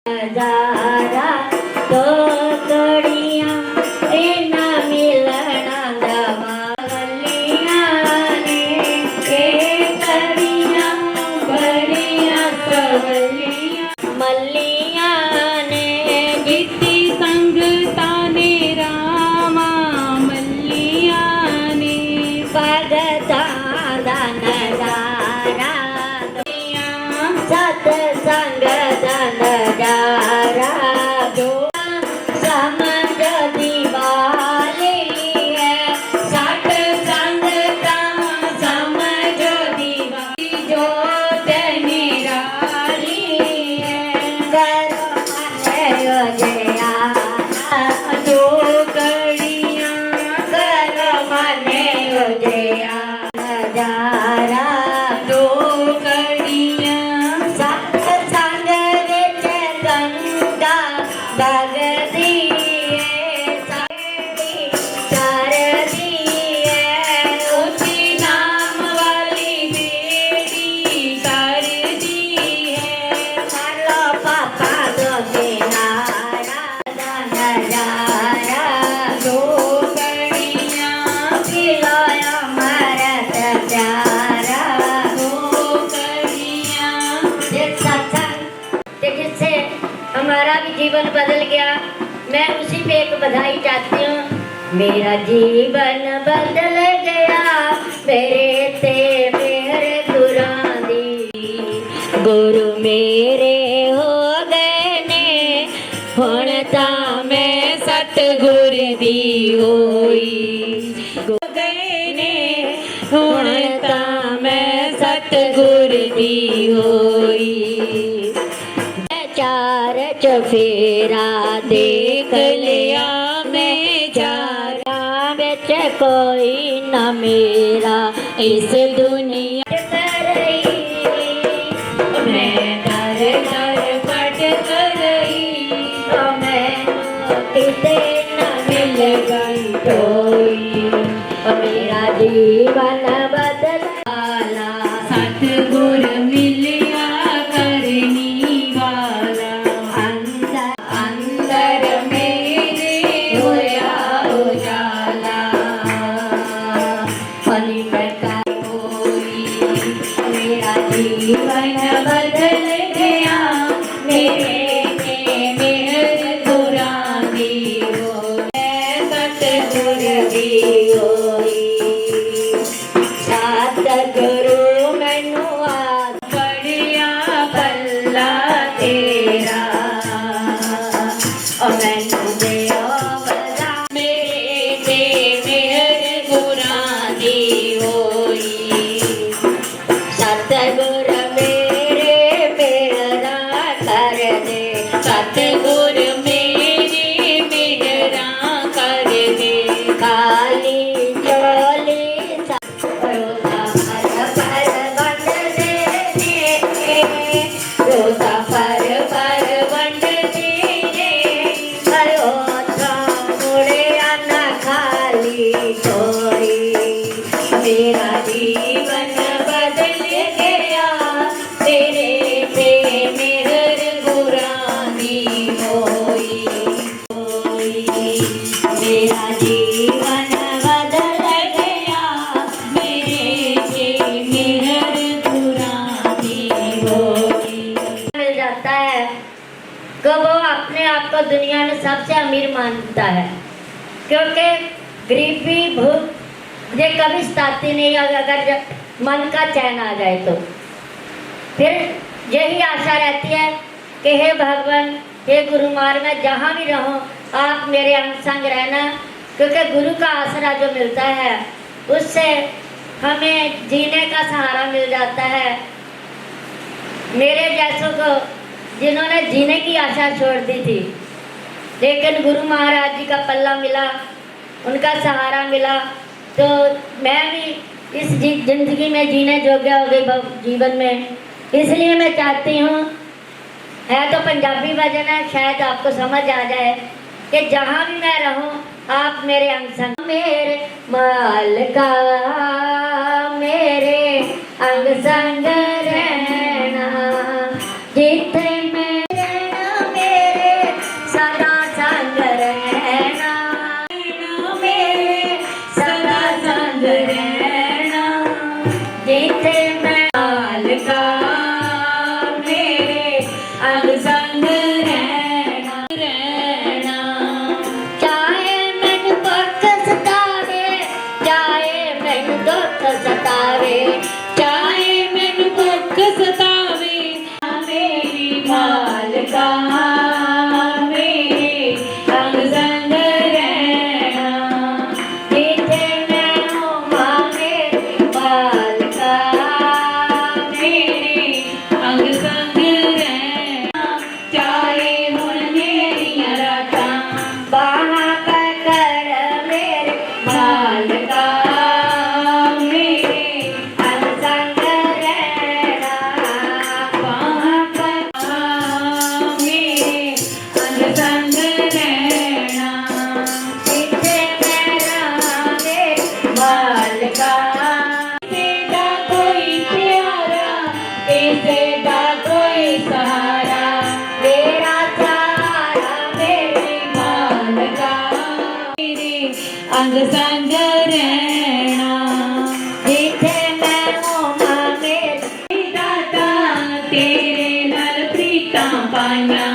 नजारा तो कड़िया एना मिलना दवालिया ने के कड़िया बड़िया सवलिया मल्लिया ने गीती संगता ने रामा मल्लिया ने पगता नजारा सत संग नजारा हमारा भी जीवन बदल गया। मैं उसी पे एक बधाई चाहती हूँ। मेरा जीवन बदल गया मेरे ते मेरे गुरां दी, गुरु मेरे हो गए ने हुण तां मैं सतगुर दी होई, हो गए ने हुण तां मैं सतगुर दी होई। चार चफेरा देख लिया मैं चारा बिच कोई न मेरा इस दुनिया रही, मैं दर दर भटक रही तो मैनू किते न मिल गई कोई, मेरा जीवन बदला सतगुर मिलिया करनी वाला, अंदर अंदर मेरे होया उजाला, फली प्रकार होई मेरा जीवन बदल गया मेरे के मेहर गुरां दी होई, सतगुर दी होई। सतगुरु मैनू आ पढ़िया पल्ला तेरा, और मैनू दियो बदा मेरे ते मेहर गुरां दी होई, सतगुर मेरे मेहरा कर दे, सतगुर मेरे मेहरा कर दे, खाली चोली रोजा पर वंड दे, रोजा पर वंड दे, अयोध्या मुड़े आना खाली छोड़ी, मेरा जीवन बदल गया तेरे से मेहर गुरां दी होई, मेरा जीवन बदल गया मेरे से मेहर गुरां दी होई। मिल जाता है कि वो अपने आप को दुनिया में सबसे अमीर मानता है, क्योंकि गरीबी भूख ये कभी सताती नहीं। अगर मन का चैन आ जाए तो फिर यही आशा रहती है कि हे भगवान हे गुरु मार मैं जहाँ भी रहूँ आप मेरे अंग संग रहना, क्योंकि गुरु का आसरा जो मिलता है उससे हमें जीने का सहारा मिल जाता है। मेरे जैसों को जिन्होंने जीने की आशा छोड़ दी थी, लेकिन गुरु महाराज जी का पल्ला मिला, उनका सहारा मिला, तो मैं भी इस जिंदगी में जीने योग्य हो गई जीवन में। इसलिए मैं चाहती हूँ, है तो पंजाबी भजन है, शायद आपको समझ आ जाए कि जहाँ भी मैं रहूँ आप मेरे अंग संग, मेरे मालिका मेरे अंग संग रहना, जिथे मैं रहना मेरे सदा संग रहना, मेरे सदा संग रहना, जिथे मैं मालिका मेरे अंग संग रहना, रहना। चाहे मैनू दुख सतावे, चाहे मैनू दुख सतावे, चाहे मैनू दुख सतावे, मेरी मालिका मेरे अंग संग रहना, जिथे मैं होवां मेरी मालिका मेरे अंग संग रहना, चाहे हुण मेरियां रातां बाहां पकड़ मेरे मालिका मेरे अंग संग रहना, बाहां पकड़ मेरे अंग संग रहना, जिथे मैं रहां मेरे मालिका। किसे दा कोई प्यारा, किसे दा कोई सहारा, मेरा सहारा मेरे मालिका मेरे अंग संग रहना, जिथे मैं होवां मेरे दाता, तेरे नाल प्रीतां पाइयां,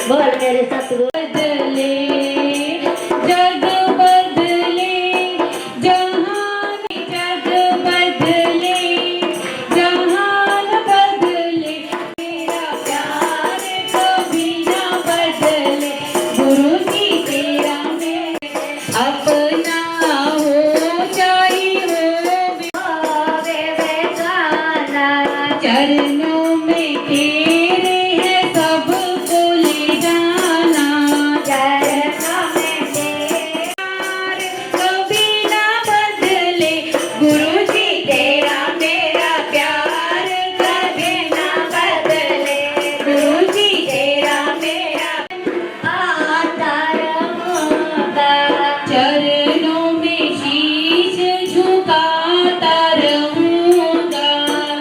बोल मेरे सतगुरु बदले जग बदले जहान जग बदले जहान बदले तेरा प्यार कभी ना बदले गुरु जी तेरा मेरे अपना हो चाहे हो विवेकाना चरणों में तेरे है सब को ले जाना चरणों में तेरे प्यार कभी ना बदले गुरु जी तेरा मेरा प्यार कभी ना बदले गुरु जी तेरा मेरा आता रहूंगा चरणों में शीश झुकाता रहूंगा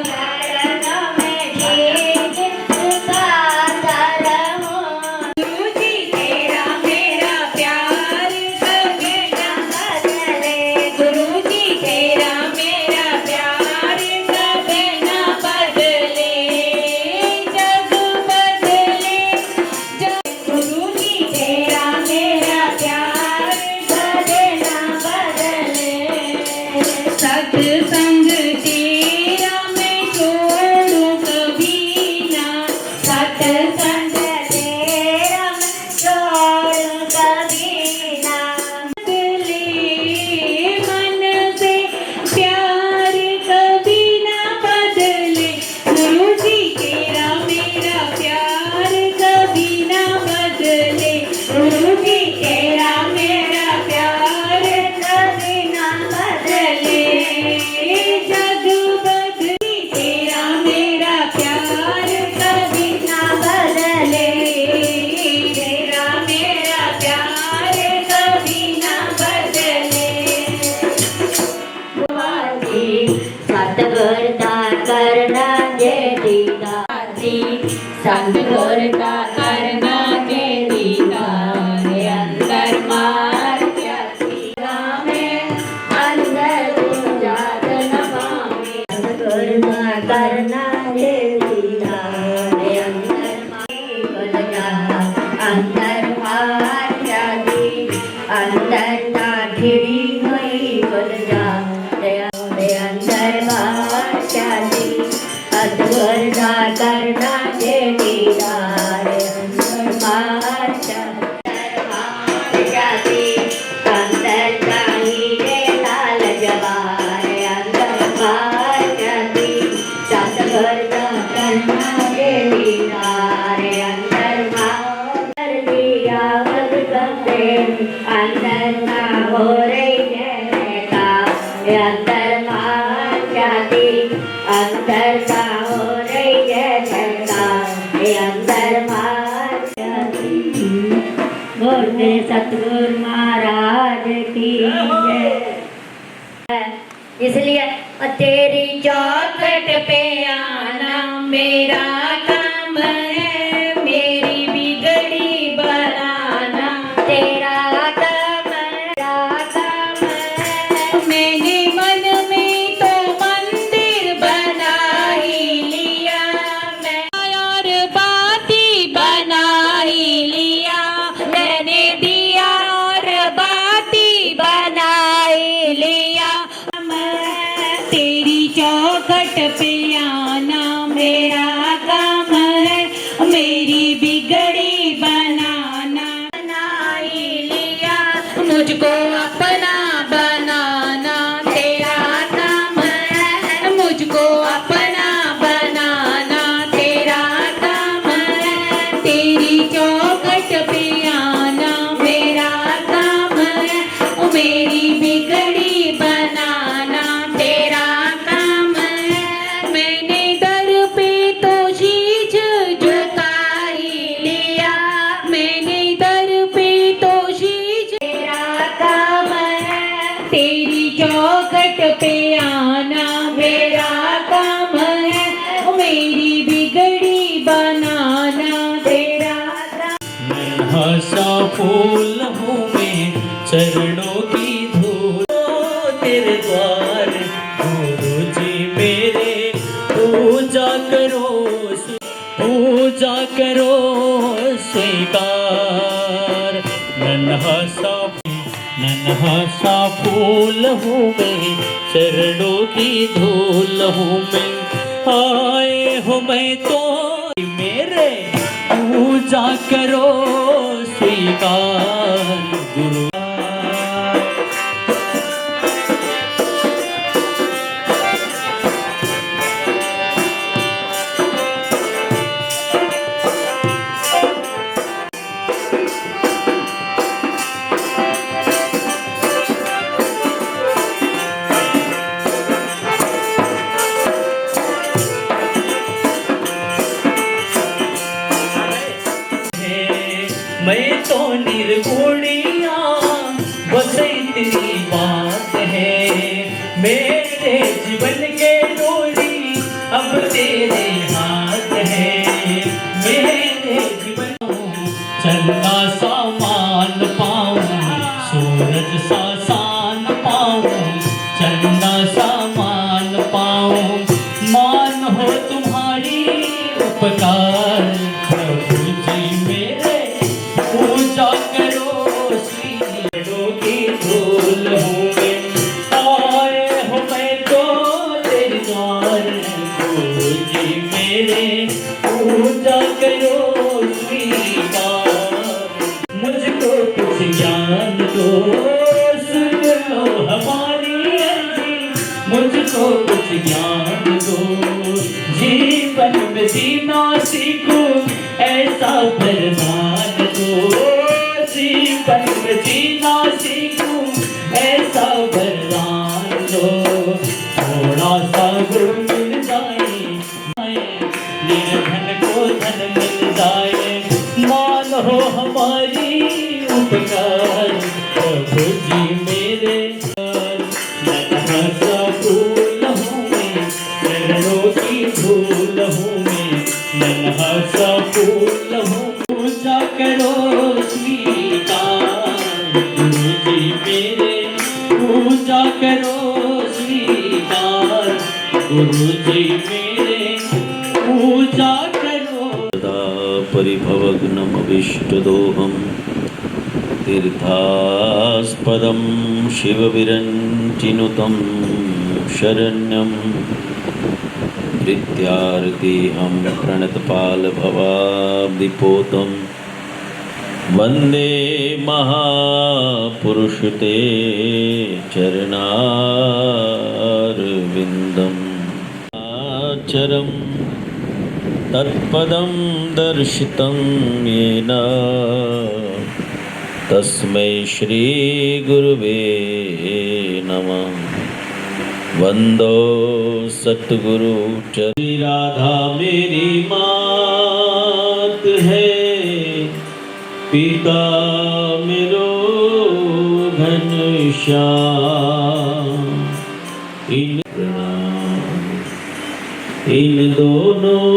चरणों में शीश झुकाता रहूंगा गुरु जी तेरा मेरा प्यार कभी ना बदले गुरु जी तेरा मेरा प्यार कभी ना बदले जग बदले गुरु जी तेरा मेरा प्यार कभी ना बदले सत्संग तेरा मैं छोड़ूं कभी ना सत्संग तेरा मैं छोड़ कभी ना बदले मन से प्यार कभी ना बदले गुरु जी तेरा मेरा प्यार कभी ना बदले गुरु जी तेरा मेरा प्यार कभी ना बदले जग बदले तेरा मेरा प्यार कभी ना बदले तेरा मेरा प्यार कभी ना बदले सतगुर दा करना जे दीदारी सतगुर का करना के दीदार अंदर मार में अंदर जात नमामि सतगुर दा करना जे दीदारी अंदर माई बल जा अंदर मार जाती अंदर ना खिड़ी हुई बल जा अंदर मार जाती सतगुर दा करना जे दीदार अंदर मार जाती अंदर जाही रे लाल जवार अंदर मार जाती सतगुर दा करना जे दीदार अंदर मार दिया वद करते अंदर ना हो रही जयका अंदर मार जाती अंदर ना हो रही जयका अंदर मार जाती बोल मेरे सतगुरु महाराज की जय इसलिए तेरी चौखट पे आना मेरा काम है मेरी बिगड़ी बनाना तेरा काम है मैंने मन में तो मंदिर बना ही लिया मैं और बाती बना ही लिया मैंने दिया और बाती बना ही लिया तेरी चौखट पे आना मेरा काम है मेरी बिगड़ी बनाना बना ही लिया मुझको अपना बनाना तेरा काम है मुझको अपना बनाना तेरा काम है तेरी चौखट पे आना मेरा काम है मेरी बिगड़ी बनाना तेरा काम है मैंने दर पे तो शीश झुका ही लिया मैंने दर पे तो शीश तेरा काम है तेरी चौखट पे आना मेरा काम है मेरी बिगड़ी बनाना तेरा काम नन्हा सा फूल हूँ मैं चरणों की धूल तेरे द्वार गुरु जी मेरे पूजा करो स्वीकार। नन्हा सा फूल हूँ मैं, चरणों की धूल हूँ मैं, आए हो मैं तो मेरे पूजा करो स्वीकार गुरु। मैं तो निर्गुणिया बस इतनी बात है, मेरे जीवन के डोरी अब तेरे हाथ है। मेरे जीवन चलना सामान पाऊं, सूरज सा सान पाऊं, चलना सामान पाऊं, मान हो तुम्हारी उपकार प्रभु जी मेरे पूजा करो श्री की धूल हूँ मैं, आए हो मैं तो तेरे द्वार गुरु जी मेरे पूजा करो स्वीकार। मुझको कुछ ज्ञान दो सुन लो हमारी अर्जी, मुझको कुछ ज्ञान दो जीवन में जीना सीखूं ऐसा वरदान दो, जीवन में जीना सीखूं ऐसा वरदान दो। थोड़ा सा गुरु मिल जाए, निर्धन को धन मिल जाए, मान हो हमारी उपकार प्रभु जी मेरे। नन्हा सा फूल हूँ मैं, चरणों की धूल हूँ मैं, नन्हा सा फूल हूँ, पूजा करो स्वीकार गुरु जी मेरे, पूजा करो स्वीकार गुरु जी मेरे, पूजा करो। सदा परिभवग्नमविष्टदोहं तीर्थास्पदं शिवविरञ्चिनुतं शरण्यं धृत्यार्तिहं प्रणतपालभवाब्धिपोतं वन्दे महापुरुष ते चरणारविन्दम् आचरं तत्पदं दर्शितं येन तस्मै श्री गुरुवे नमः। वंदो सतगुरु चरी राधा मेरी मात है, पिता मेरो घनश्याम, इन प्रणाम इन दोनों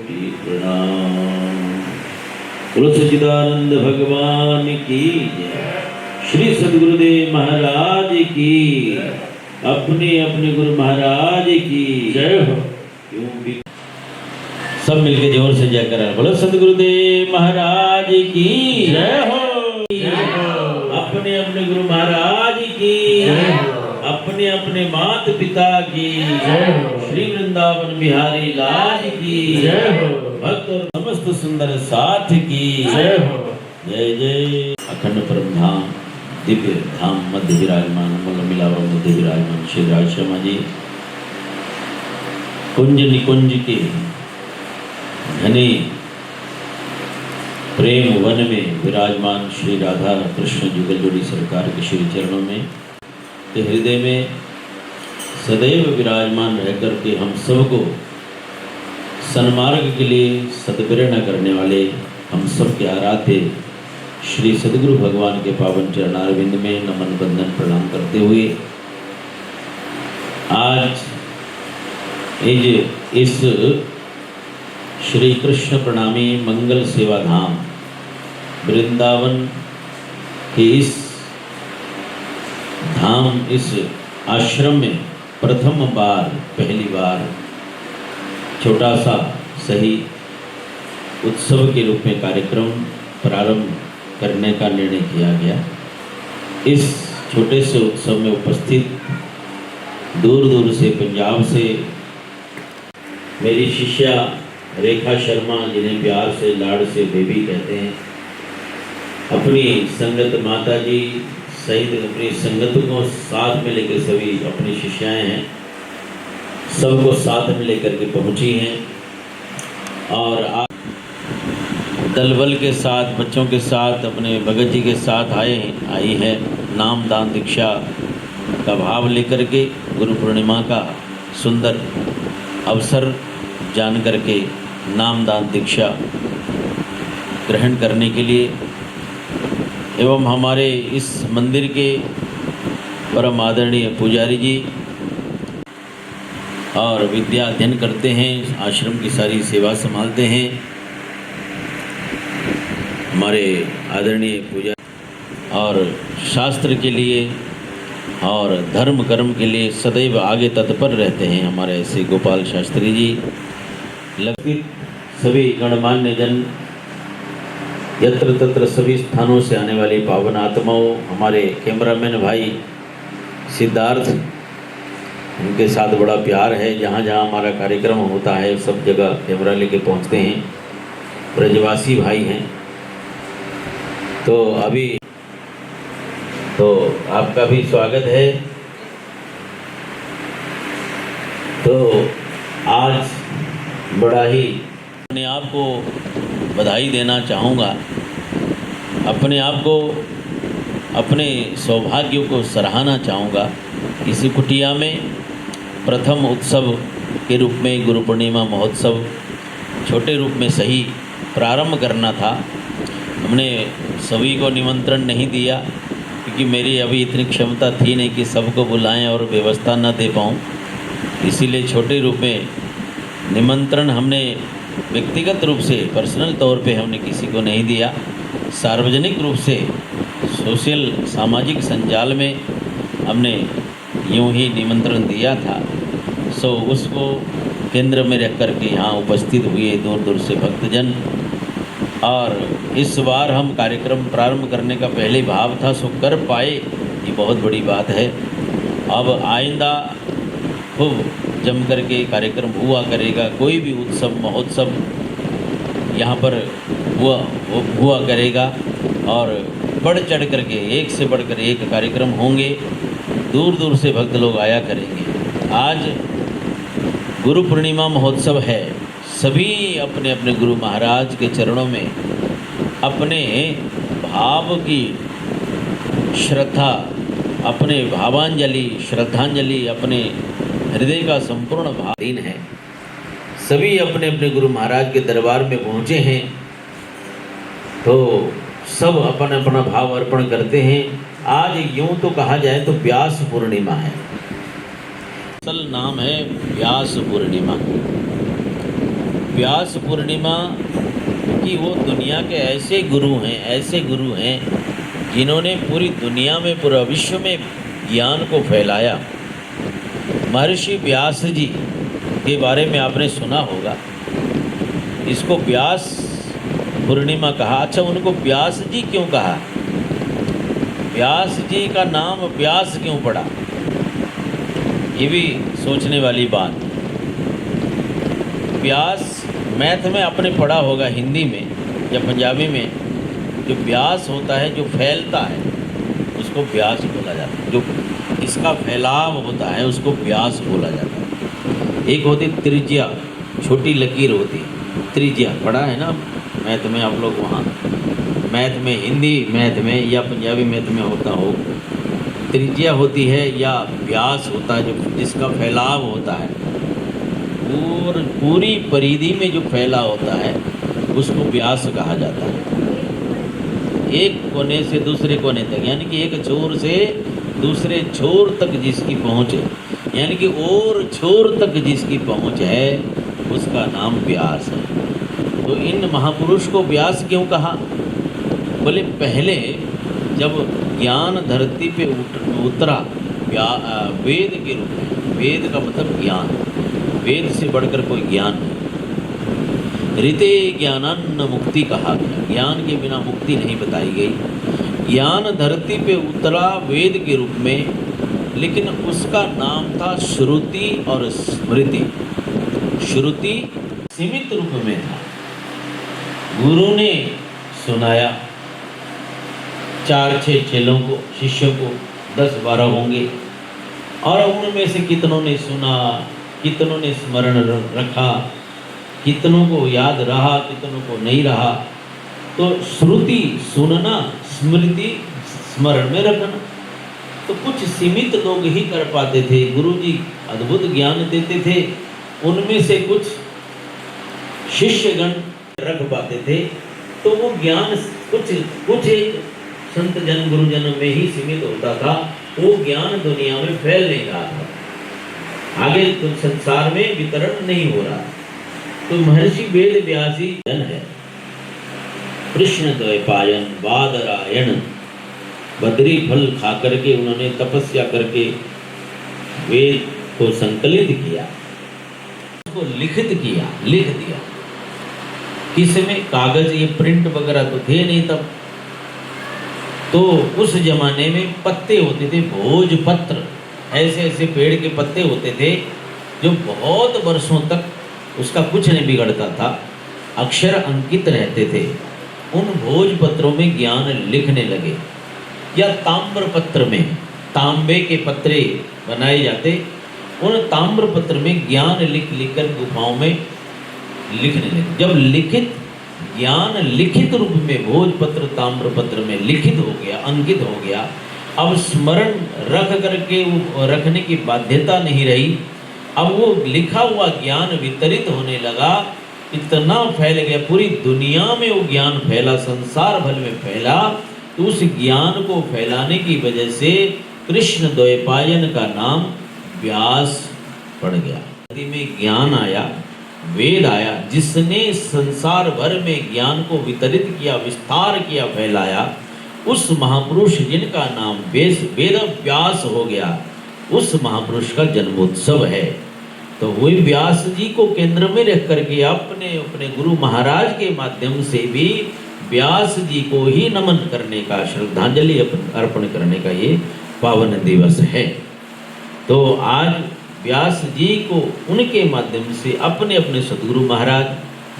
की प्रणाम। बोलो सच्चिदानंद भगवान की जय। श्री सद्गुरुदेव महाराज की, अपने अपने गुरु महाराज की जय हो। सब मिलके जोर से जय करें। बोलो सद्गुरुदेव महाराज की जय हो। अपने अपने गुरु महाराज की जय हो। अपने अपने मात पिता की जय हो। श्री वृंदावन बिहारी लाल की जय हो। भक्त और समस्त सुंदर साथ की जय हो। जय जय। अखंड परम धाम दिव्य धाम मध्य विराजमान मिलावर मध्य विराजमान श्री राज शर्मा जी कुंज निकुंज के घने प्रेम वन में विराजमान श्री राधा कृष्ण जुगल जोड़ी सरकार के श्री चरणों में के हृदय में सदैव विराजमान रहकर के हम सबको सन्मार्ग के लिए सद्प्रेरणा करने वाले हम सब के आराध्य श्री सद्गुरु भगवान के पावन चरणारविंद में नमन बंदन प्रणाम करते हुए आज इस श्री कृष्ण प्रणामी मंगल सेवा धाम वृंदावन के इस धाम इस आश्रम में प्रथम बार पहली बार छोटा सा सही उत्सव के रूप में कार्यक्रम प्रारंभ करने का निर्णय किया गया। इस छोटे से उत्सव में उपस्थित दूर दूर से, पंजाब से मेरी शिष्या रेखा शर्मा, जिन्हें प्यार से लाड़ से बेबी कहते हैं, अपनी संगत माता जी सहित अपनी संगत को साथ में लेकर, सभी अपनी शिष्याएं हैं, सबको साथ में लेकर के पहुंची हैं और आज दलबल के साथ, बच्चों के साथ, अपने भगत जी के साथ आई है। नाम दान दीक्षा का भाव लेकर के गुरु पूर्णिमा का सुंदर अवसर जान करके नाम दान दीक्षा ग्रहण करने के लिए एवं हमारे इस मंदिर के परम आदरणीय पुजारी जी और विद्या अध्ययन करते हैं, आश्रम की सारी सेवा संभालते हैं, हमारे आदरणीय पूजा और शास्त्र के लिए और धर्म कर्म के लिए सदैव आगे तत्पर रहते हैं हमारे ऐसे गोपाल शास्त्री जी। लक्षित सभी गणमान्य जन, यत्र तत्र सभी स्थानों से आने वाली पावन आत्माओं, हमारे कैमरामैन भाई सिद्धार्थ, उनके साथ बड़ा प्यार है। जहाँ जहाँ हमारा कार्यक्रम होता है सब जगह कैमरा लेके पहुँचते हैं। ब्रजवासी भाई हैं, तो अभी तो आपका भी स्वागत है। तो आज बड़ा ही अपने आप को बधाई देना चाहूँगा, अपने आप को, अपने सौभाग्यों को सराहना चाहूँगा। इसी कुटिया में प्रथम उत्सव के रूप में गुरु पूर्णिमा महोत्सव छोटे रूप में सही प्रारंभ करना था। हमने सभी को निमंत्रण नहीं दिया क्योंकि मेरी अभी इतनी क्षमता थी नहीं कि सबको बुलाएं और व्यवस्था न दे पाऊँ, इसीलिए छोटे रूप में निमंत्रण हमने व्यक्तिगत रूप से, पर्सनल तौर पे हमने किसी को नहीं दिया। सार्वजनिक रूप से सोशल सामाजिक संजाल में हमने यूं ही निमंत्रण दिया था। सो उसको केंद्र में रख कर के यहाँ उपस्थित हुए दूर दूर से भक्तजन, और इस बार हम कार्यक्रम प्रारंभ करने का पहले भाव था, सो कर पाए, ये बहुत बड़ी बात है। अब आइंदा खूब जम करके कार्यक्रम हुआ करेगा, कोई भी उत्सव महोत्सव यहाँ पर हुआ करेगा और बढ़ चढ़ करके एक से बढ़कर एक कार्यक्रम होंगे, दूर दूर से भक्त लोग आया करेंगे। आज गुरु पूर्णिमा महोत्सव है, सभी अपने अपने गुरु महाराज के चरणों में अपने भाव की श्रद्धा, अपने भावांजलि, श्रद्धांजलि, अपने हृदय का संपूर्ण भावहीन है। सभी अपने अपने गुरु महाराज के दरबार में पहुँचे हैं, तो सब अपना अपना भाव अर्पण करते हैं। आज यूं तो कहा जाए तो व्यास पूर्णिमा है, असल नाम है व्यास पूर्णिमा। व्यास पूर्णिमा कि वो दुनिया के ऐसे गुरु हैं जिन्होंने पूरी दुनिया में, पूरा विश्व में ज्ञान को फैलाया। महर्षि व्यास जी के बारे में आपने सुना होगा, इसको व्यास पूर्णिमा कहा। अच्छा, उनको व्यास जी क्यों कहा? व्यास जी का नाम व्यास क्यों पड़ा? ये भी सोचने वाली बात। व्यास मैथ में आपने पढ़ा होगा, हिंदी में या पंजाबी में, जो व्यास होता है, जो फैलता है, उसको व्यास बोला जाता है। जो इसका फैलाव होता है उसको व्यास बोला जाता है। एक होती त्रिज्या, छोटी लकीर होती है, त्रिज्या पढ़ा है ना मैथ में आप लोग, वहाँ मैथ में, हिंदी मैथ में या पंजाबी मैथ में होता हो, त्रिज्या होती है या व्यास होता है, जो जिसका फैलाव होता है, और पूरी परिधि में जो फैला होता है उसको व्यास कहा जाता है। एक कोने से दूसरे कोने तक, यानी कि एक छोर से दूसरे छोर तक जिसकी पहुँच है, यानी कि और छोर तक जिसकी पहुँच है, उसका नाम व्यास है। तो इन महापुरुष को व्यास क्यों कहा? बोले पहले जब ज्ञान धरती पे उतरा वेद के रूप में, वेद का मतलब ज्ञान, वेद से बढ़कर कोई ज्ञान नहीं। ऋते ज्ञानान्न मुक्ति कहा गया। ज्ञान के बिना मुक्ति नहीं बताई गई। ज्ञान धरती पे उतरा वेद के रूप में, लेकिन उसका नाम था श्रुति और स्मृति। श्रुति सीमित रूप में था, गुरु ने सुनाया 4-6 चेलों को, शिष्यों को 10-12 होंगे, और उनमें से कितनों ने सुना, कितनों ने स्मरण रखा, कितनों को याद रहा, कितनों को नहीं रहा। तो श्रुति सुनना, स्मृति स्मरण में रखना, तो कुछ सीमित लोग ही कर पाते थे। गुरु जी अद्भुत ज्ञान देते थे, उनमें से कुछ शिष्यगण रख पाते थे। तो वो ज्ञान कुछ एक संत जन गुरुजन में ही सीमित होता था, वो ज्ञान दुनिया में फैल नहीं रहा था, आगे तो संसार में वितरण नहीं हो रहा। तो महर्षि वेद व्यासी जन है, कृष्ण द्वैपायन बादरायण, बद्री फल खा करके उन्होंने तपस्या करके वेद को संकलित किया, उसको लिखित किया, लिख दिया। किसमें? कागज, ये प्रिंट वगैरह तो थे नहीं तब। तो उस जमाने में पत्ते होते थे, भोजपत्र, ऐसे ऐसे पेड़ के पत्ते होते थे जो बहुत वर्षों तक उसका कुछ नहीं बिगड़ता था, अक्षर अंकित रहते थे। उन भोजपत्रों में ज्ञान लिखने लगे, या ताम्र पत्र में, तांबे के पत्रे बनाए जाते, उन ताम्र पत्र में ज्ञान लिख लिख कर गुफाओं में लिखने लगे। जब लिखित ज्ञान लिखित रूप में भोजपत्र ताम्र पत्र में लिखित हो गया, अंकित हो गया, अब स्मरण रख करके रखने की बाध्यता नहीं रही। अब वो लिखा हुआ ज्ञान वितरित होने लगा, इतना फैल गया, पूरी दुनिया में वो ज्ञान फैला, संसार भर में फैला। तो उस ज्ञान को फैलाने की वजह से कृष्ण द्वैपायन का नाम व्यास पड़ गया। नदी में ज्ञान आया, वेद आया, जिसने संसार भर में ज्ञान को वितरित किया, विस्तार किया, फैलाया, उस महापुरुष जिनका नाम वेद व्यास हो गया, उस महापुरुष का जन्मोत्सव है। तो वही व्यास जी को केंद्र में रख करके अपने अपने गुरु महाराज के माध्यम से भी व्यास जी को ही नमन करने का, श्रद्धांजलि अर्पण करने का ये पावन दिवस है। तो आज व्यास जी को उनके माध्यम से अपने अपने सदगुरु महाराज,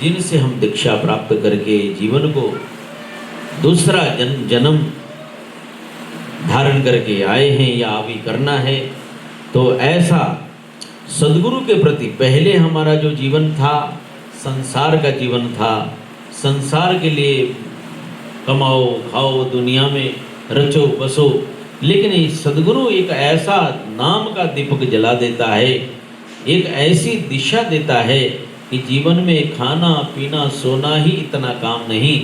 जिनसे हम दीक्षा प्राप्त करके जीवन को दूसरा जन्म धारण करके आए हैं या अभी करना है, तो ऐसा सदगुरु के प्रति पहले हमारा जो जीवन था, संसार का जीवन था, संसार के लिए कमाओ खाओ, दुनिया में रचो बसो, लेकिन सदगुरु एक ऐसा नाम का दीपक जला देता है, एक ऐसी दिशा देता है कि जीवन में खाना पीना सोना ही इतना काम नहीं,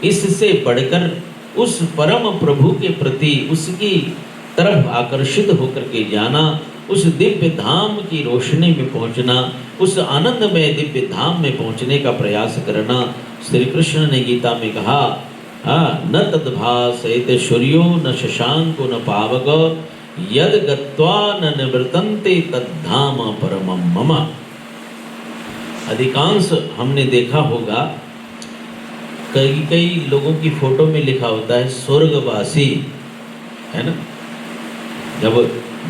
इससे बढ़कर उस परम प्रभु के प्रति उसकी तरफ आकर्षित होकर के जाना, उस दिव्य धाम की रोशनी में पहुंचना, उस आनंदमय दिव्य धाम में पहुंचने का प्रयास करना। श्री कृष्ण ने गीता में कहा, न तद्भासयते सूर्यो न शशांको न पावक यद गत्वा न निवृतन्ते तद्धाम परमं मम। अधिकांश हमने देखा होगा, कई लोगों की फोटो में लिखा होता है स्वर्गवासी, है ना। जब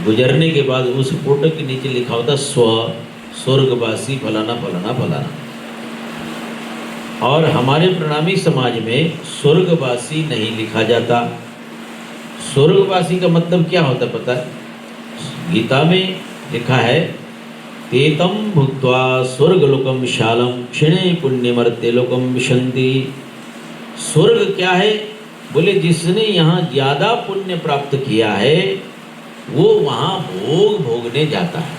गुजरने के बाद उस फोटो के नीचे लिखा होता स्वर्गवासी फलाना फलाना फलाना। और हमारे प्रणामी समाज में स्वर्गवासी नहीं लिखा जाता। स्वर्गवासी का मतलब क्या होता पता है? गीता में लिखा है, तेतम भुक्त्वा स्वर्गलोकम शालम क्षणे पुण्यमर्त्य लोकम विशन्ति। स्वर्ग क्या है? बोले जिसने यहाँ ज्यादा पुण्य प्राप्त किया है वो वहाँ भोग भोगने जाता है।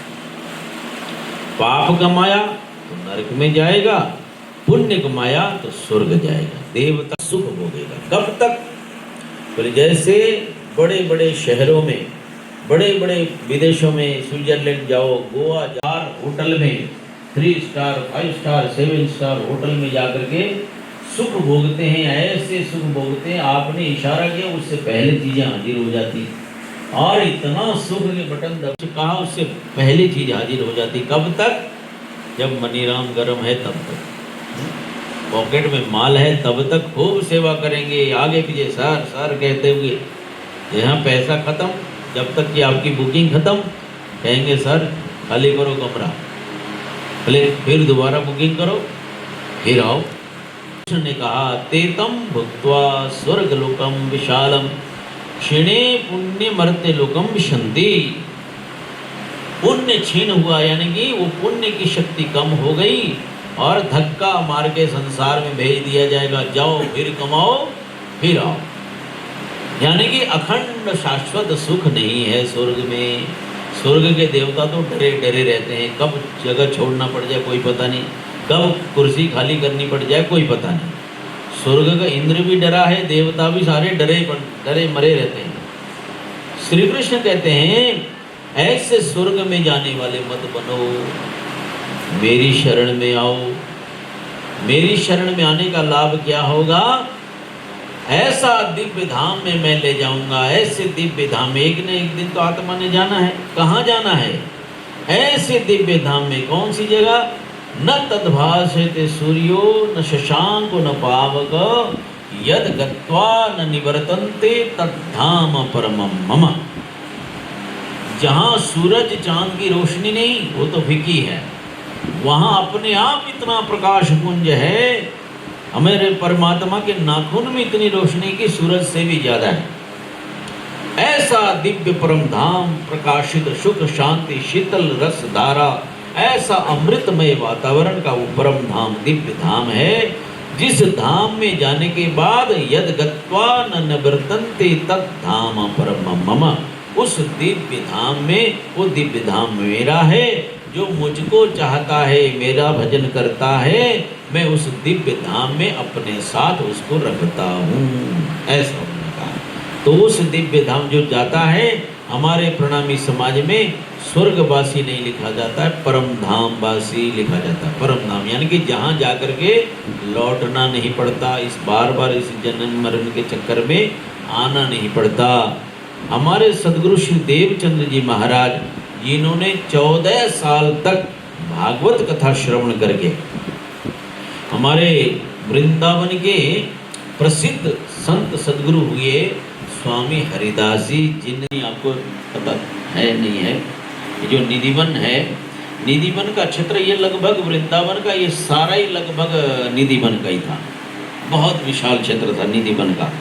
पाप कमाया तो नरक में जाएगा, पुण्य कमाया तो स्वर्ग जाएगा, देवता सुख भोगेगा। कब तक? बोले जैसे बड़े बड़े शहरों में, बड़े बड़े विदेशों में, स्विट्जरलैंड जाओ, गोवा जाओ, होटल में 3 स्टार 5 स्टार 7 स्टार होटल में जाकर के सुख भोगते हैं, ऐसे सुख भोगते हैं, आपने इशारा किया उससे पहले चीजें हाजिर हो जाती, और इतना सुख के बटन दब कहा उससे पहले चीज हाजिर हो जाती। कब तक? जब मनीराम गर्म है तब तक। पॉकेट में माल है तब तक खूब सेवा करेंगे, आगे पीछे सर सर कहते हुए। यहाँ पैसा खत्म, जब तक कि आपकी बुकिंग खत्म, कहेंगे सर खाली करो कमरा, फिर दोबारा बुकिंग करो, फिर आओ। कृष्ण ने कहा तेतम भुक्त्वा स्वर्ग लोकम विशालम क्षीणे पुण्य मर्त्य लोकम विशंति। पुण्य क्षीण हुआ, यानी कि वो पुण्य की शक्ति कम हो गई और धक्का मार के संसार में भेज दिया जाएगा, जाओ फिर कमाओ फिर आओ। यानी कि अखंड शाश्वत सुख नहीं है स्वर्ग में। स्वर्ग के देवता तो डरे डरे रहते हैं, कब जगह छोड़ना पड़ जाए कोई पता नहीं, कब कुर्सी खाली करनी पड़ जाए कोई पता नहीं। स्वर्ग का इंद्र भी डरा है, देवता भी सारे डरे मरे रहते हैं। श्री कृष्ण कहते हैं ऐसे स्वर्ग में जाने वाले मत बनो, मेरी शरण में आओ। मेरी शरण में आने का लाभ क्या होगा? ऐसा दिव्य धाम में मैं ले जाऊंगा, ऐसे दिव्य धाम। एक न एक दिन तो आत्मा ने जाना है, कहाँ जाना है? ऐसे दिव्य धाम में। कौन सी जगह? न तद्भासते सूर्यो न शशांको न पावक यद गत्वा न निवर्तन्ते तद्धाम परमम मम। जहाँ सूरज चांद की रोशनी नहीं, वो तो फीकी है, वहाँ अपने आप इतना प्रकाश पुंज है। हमारे परमात्मा के नाखून में इतनी रोशनी की सूरज से भी ज्यादा है। ऐसा दिव्य परम धाम, प्रकाशित सुख शांति शीतल रस धारा, ऐसा अमृतमय वातावरण का वो परम धाम दिव्य धाम है, जिस धाम में जाने के बाद यद गत्वा न निवर्तन्ते तत् धाम परमम मम। उस दिव्य धाम में, वो दिव्य धाम मेरा है। जो मुझको चाहता है, मेरा भजन करता है, मैं उस दिव्य धाम में अपने साथ उसको रखता हूँ, ऐसा उन्होंने कहा। तो उस दिव्य धाम जो जाता है, हमारे प्रणामी समाज में स्वर्गवासी नहीं लिखा जाता है, परम धाम वासी लिखा जाता है। परम धाम यानी कि जहाँ जाकर के लौटना नहीं पड़ता, इस बार इस जन्म मरण के चक्कर में आना नहीं पड़ता। हमारे सदगुरु श्री देवचंद्र जी महाराज, जिन्होंने 14 साल तक भागवत कथा श्रवण करके हमारे वृंदावन के प्रसिद्ध संत सदगुरु हुए स्वामी हरिदास जी, जिन्हें आपको पता है नहीं है, ये जो निधिवन है, निधिवन का क्षेत्र ये लगभग वृंदावन का ये सारा ही लगभग निधिवन का ही था। बहुत विशाल क्षेत्र था निधिवन का।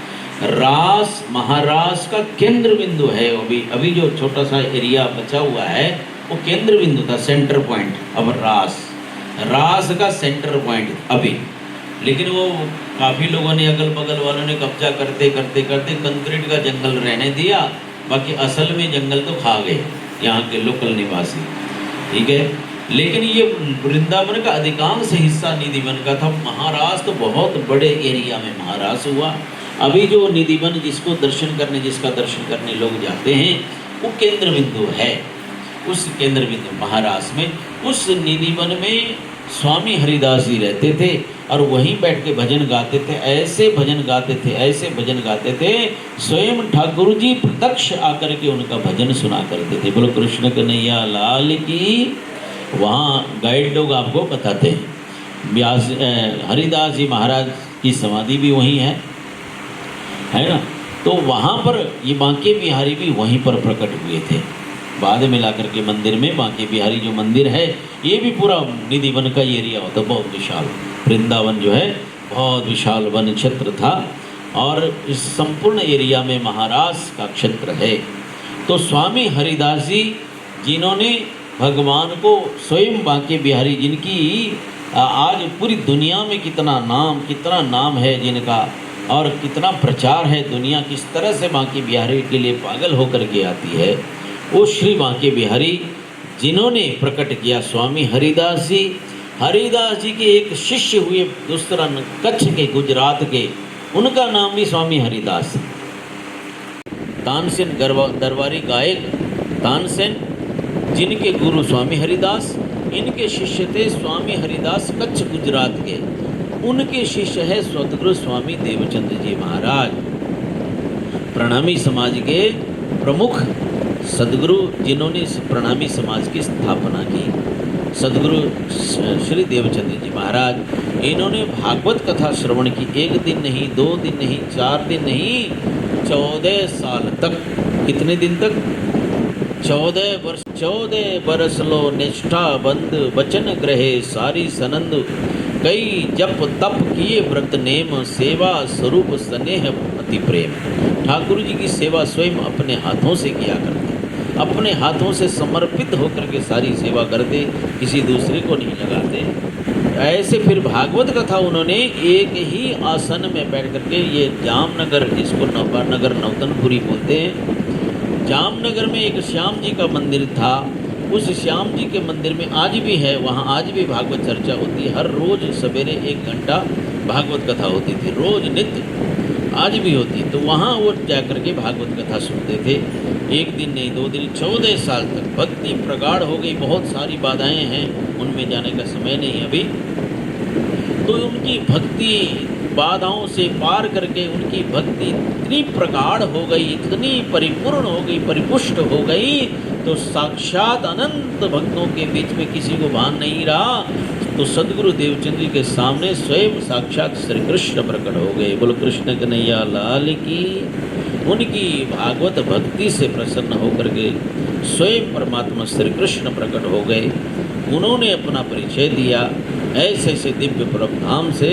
रास महारास का केंद्र बिंदु है। अभी जो छोटा सा एरिया बचा हुआ है वो केंद्र बिंदु था, सेंटर पॉइंट। अब रास का सेंटर पॉइंट अभी, लेकिन वो काफ़ी लोगों ने, अगल बगल वालों ने कब्जा करते करते करते कंक्रीट का जंगल रहने दिया, बाकी असल में जंगल तो खा गए यहाँ के लोकल निवासी, ठीक है। लेकिन ये वृंदावन का अधिकांश हिस्सा निधिवन का था। महारास तो बहुत बड़े एरिया में महारास हुआ। अभी जो निधिवन जिसका दर्शन करने लोग जाते हैं, वो केंद्र बिंदु है। उस केंद्र बिंदु महारास में, उस निधिवन में स्वामी हरिदास जी रहते थे और वहीं बैठ के भजन गाते थे। ऐसे भजन गाते थे, स्वयं ठाकुर जी प्रत्यक्ष आकर के उनका भजन सुना करते थे। बोलो कृष्ण कन्हैया लाल की। वहाँ गाइड लोग आपको बताते हैं। हरिदास जी महाराज की समाधि भी वहीं है ना। तो वहाँ पर ये बांके बिहारी भी वहीं पर प्रकट हुए थे। बाद में लाकर के मंदिर में बांके बिहारी जो मंदिर है, ये भी पूरा निधिवन का एरिया होता, बहुत विशाल। वृंदावन जो है बहुत विशाल वन क्षेत्र था और इस संपूर्ण एरिया में महारास का क्षेत्र है। तो स्वामी हरिदास जी, जिन्होंने भगवान को स्वयं बांके बिहारी, जिनकी आज पूरी दुनिया में कितना नाम है जिनका, और कितना प्रचार है, दुनिया किस तरह से बांके बिहारी के लिए पागल होकर के आती है, वो श्री बांके बिहारी जिन्होंने प्रकट किया। स्वामी हरिदास जी के एक शिष्य हुए दूसरा कच्छ के, गुजरात के, उनका नाम भी स्वामी हरिदास। तानसेन दरबारी गायक तानसेन, जिनके गुरु स्वामी हरिदास, इनके शिष्य थे स्वामी हरिदास कच्छ गुजरात के। उनके शिष्य है सदगुरु स्वामी देवचंद्र जी महाराज, प्रणामी समाज के प्रमुख सदगुरु, जिन्होंने इस प्रणामी समाज की स्थापना की। सदगुरु श्री देवचंद्र जी महाराज, इन्होंने भागवत कथा श्रवण की। 1 दिन नहीं, 2 दिन नहीं, 4 दिन नहीं, 14 साल तक। कितने दिन तक? 14 बरस लो निष्ठा बंद, वचन ग्रहे सारी सनंद। कई जप तप किए व्रत नेम, सेवा स्वरूप स्नेह अति प्रेम। ठाकुर जी की सेवा स्वयं अपने हाथों से किया करते, अपने हाथों से समर्पित होकर के सारी सेवा करते, किसी दूसरे को नहीं लगाते। ऐसे फिर भागवत कथा उन्होंने एक ही आसन में बैठ करके, ये जामनगर, इसको नगर नौतनपुरी बोलते हैं। जामनगर में एक श्याम जी का मंदिर था। उस श्याम जी के मंदिर में आज भी है, वहाँ आज भी भागवत चर्चा होती है। हर रोज सवेरे 1 घंटा भागवत कथा होती थी, रोज नित्य, आज भी होती। तो वहाँ वो जाकर के भागवत कथा सुनते थे। 1 दिन नहीं, 2 दिन, 14 साल तक। भक्ति प्रगाढ़ हो गई। बहुत सारी बाधाएं हैं, उनमें जाने का समय नहीं अभी। तो उनकी भक्ति बाधाओं से पार करके उनकी भक्ति इतनी प्रगाढ़ हो गई, इतनी परिपूर्ण हो गई, परिपुष्ट हो गई, तो साक्षात अनंत भक्तों के बीच में किसी को भान नहीं रहा। तो सदगुरु देवचंद्र जी के सामने स्वयं साक्षात श्री कृष्ण प्रकट हो गए। बोलो कृष्ण कन्हैया लाल की। उनकी भागवत भक्ति से प्रसन्न होकर के स्वयं परमात्मा श्री कृष्ण प्रकट हो गए। उन्होंने अपना परिचय दिया, ऐसे ऐसे दिव्य परम धाम से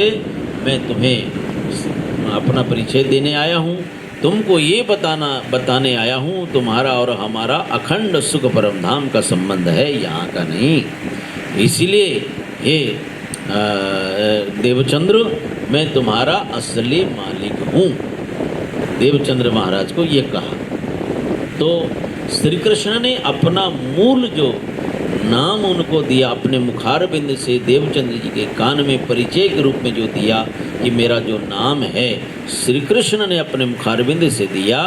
मैं तुम्हें अपना परिचय देने आया हूँ, तुमको ये बताने आया हूँ, तुम्हारा और हमारा अखंड सुख परम धाम का संबंध है, यहाँ का नहीं। इसीलिए हे देवचंद्र, मैं तुम्हारा असली मालिक हूँ। देवचंद्र महाराज को ये कहा। तो श्री कृष्ण ने अपना मूल जो नाम उनको दिया, अपने मुखारबिंद से देवचंद्र जी के कान में परिचय के रूप में जो दिया कि मेरा जो नाम है, श्री कृष्ण ने अपने मुखारबिंद से दिया।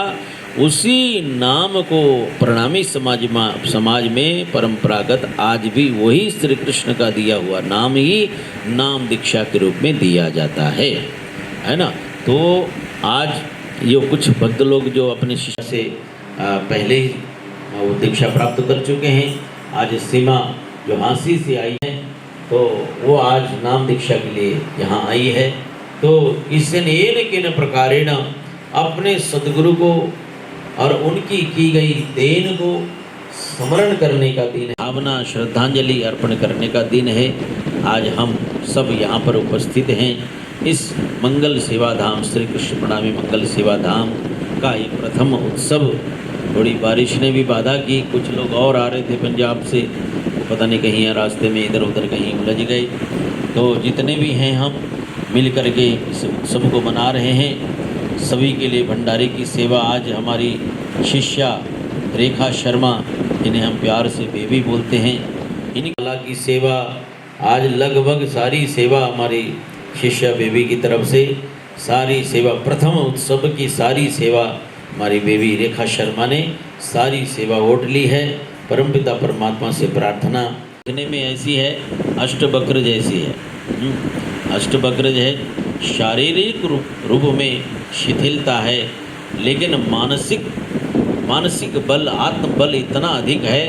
उसी नाम को प्रणामी समाज में परंपरागत आज भी वही श्री कृष्ण का दिया हुआ नाम ही नाम दीक्षा के रूप में दिया जाता है ना। तो आज ये कुछ भक्त लोग जो अपने शिष्य से पहले ही वो दीक्षा प्राप्त कर चुके हैं, आज सीमा जो हाँसी से आई है, तो वो आज नाम दीक्षा के लिए यहाँ आई है। तो इसने किन प्रकारेण अपने सदगुरु को और उनकी की गई देन को स्मरण करने का दिन है, भावना श्रद्धांजलि अर्पण करने का दिन है। आज हम सब यहाँ पर उपस्थित हैं। इस मंगल सेवा धाम, श्री कृष्ण प्रणामी मंगल सेवा धाम का ये प्रथम उत्सव। थोड़ी बारिश ने भी बाधा की, कुछ लोग और आ रहे थे पंजाब से, पता नहीं कहीं रास्ते में इधर उधर कहीं उलझ गए। तो जितने भी हैं हम मिल कर के इस उत्सव को मना रहे हैं। सभी के लिए भंडारे की सेवा आज हमारी शिष्या रेखा शर्मा, जिन्हें हम प्यार से बेबी बोलते हैं, इनकी कला की सेवा आज लगभग सारी सेवा हमारी शिष्या बेबी की तरफ से, सारी सेवा प्रथम उत्सव की सारी सेवा हमारी बेबी रेखा शर्मा ने सारी सेवा ओट ली है। परमपिता परमात्मा से प्रार्थना देखने में ऐसी है, अष्टवक्र जैसी है। अष्टवक्र है, शारीरिक रूप में शिथिलता है, लेकिन मानसिक बल, आत्मबल इतना अधिक है